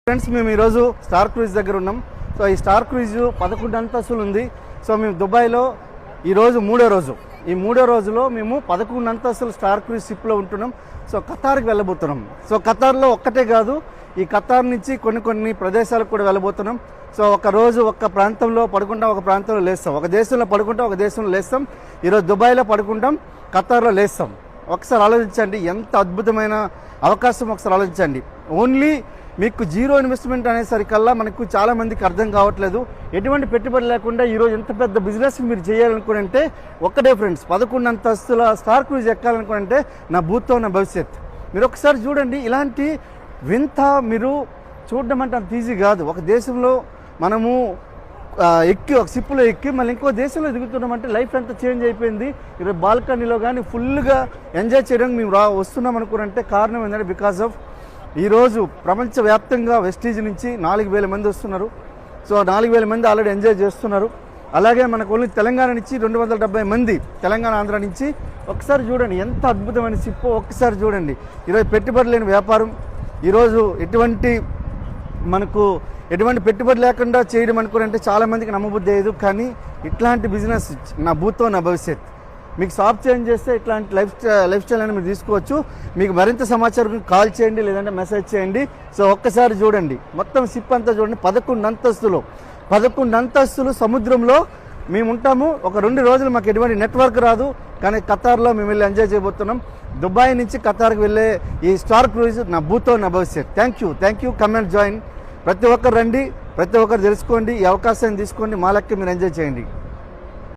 Friends మేము ఈరోజు star cruise దగ్గర ఉన్నాం. సో ఈ స్టార్ క్రూజ్ 11 అంతస్తులు ఉంది. సో మేము దుబాయ్లో ఈరోజు మూడో రోజులో మేము 11 అంతస్తుల స్టార్ క్రూజ్ షిప్లో ఉంటున్నాం. సో ఖతార్కి వెళ్ళబోతున్నాం. సో ఖతార్లో ఒక్కటే కాదు, ఈ ఖతార్ నుంచి కొన్ని ప్రదేశాలకు కూడా వెళ్ళబోతున్నాం. సో ఒక రోజు ఒక ప్రాంతంలో పడుకుంటాం, ఒక ప్రాంతంలో లేస్తాం, ఒక దేశంలో పడుకుంటాం, ఒక దేశంలో లేస్తాం. ఈరోజు దుబాయ్లో పడుకుంటాం, ఖతార్లో లేస్తాం. ఒకసారి ఆలోచించండి, ఎంత అద్భుతమైన అవకాశం. ఒకసారి ఆలోచించండి. ఓన్లీ మీకు జీరో ఇన్వెస్ట్మెంట్ అనేసరికల్లా మనకు చాలా మందికి అర్థం కావట్లేదు. ఎటువంటి పెట్టుబడి లేకుండా ఈరోజు ఎంత పెద్ద బిజినెస్ మీరు చేయాలనుకుంటే ఒక్కటే ఫ్రెండ్స్, 11 అంతస్తుల స్టార్ క్రూజ్ ఎక్కాలనుకుంటే నా భూతో నా భవిష్యత్. మీరు ఒకసారి చూడండి, ఇలాంటి వింత మీరు చూడడం అంటే అంత ఈజీ కాదు. ఒక దేశంలో మనము ఒక షిప్లో ఎక్కి మళ్ళీ ఇంకో దేశంలో దిగుతున్నామంటే లైఫ్ అంతా చేంజ్ అయిపోయింది. ఈరోజు బాల్కనీలో కానీ ఫుల్గా ఎంజాయ్ చేయడానికి మేము వస్తున్నాం అనుకుంటే కారణం ఏంటంటే బికాస్ ఆఫ్ ఈరోజు ప్రపంచవ్యాప్తంగా వెస్టీజ్ నుంచి 4,000 మంది వస్తున్నారు. సో 4,000 మంది ఆల్రెడీ ఎంజాయ్ చేస్తున్నారు. అలాగే మనకు ఓన్లీ తెలంగాణ నుంచి 270 మంది, తెలంగాణ ఆంధ్ర నుంచి. ఒకసారి చూడండి ఎంత అద్భుతమైన షిప్. ఒక్కసారి చూడండి, ఈరోజు పెట్టుబడి లేని వ్యాపారం, ఈరోజు ఎటువంటి పెట్టుబడి లేకుండా చేయడం అనుకుంటే చాలామందికి నమ్మబుద్ధి అయ్యేది. కానీ ఇట్లాంటి బిజినెస్ నా భూతో నా భవిష్యత్. మీకు షాప్ చేంజ్ చేస్తే ఇట్లాంటి లైఫ్ స్టైల్ అని మీరు తీసుకోవచ్చు. మీకు మరింత సమాచారం కాల్ చేయండి, లేదంటే మెసేజ్ చేయండి. సో ఒక్కసారి చూడండి, మొత్తం షిప్ అంతా చూడండి. 11 అంతస్తులు సముద్రంలో మేము ఉంటాము. ఒక 2 రోజులు మాకు ఎటువంటి నెట్వర్క్ రాదు, కానీ ఖతార్లో మేము వెళ్ళి ఎంజాయ్ చేయబోతున్నాం. దుబాయ్ నుంచి ఖతార్కి వెళ్ళే ఈ స్టార్ క్రూజ్ నా భూతో నా భవిష్యత్. Thank you. Come and join. ప్రతి ఒక్కరు రండి, ప్రతి ఒక్కరు తెలుసుకోండి, ఈ అవకాశాన్ని తీసుకోండి. మా లెక్క మీరు ఎంజాయ్ చేయండి.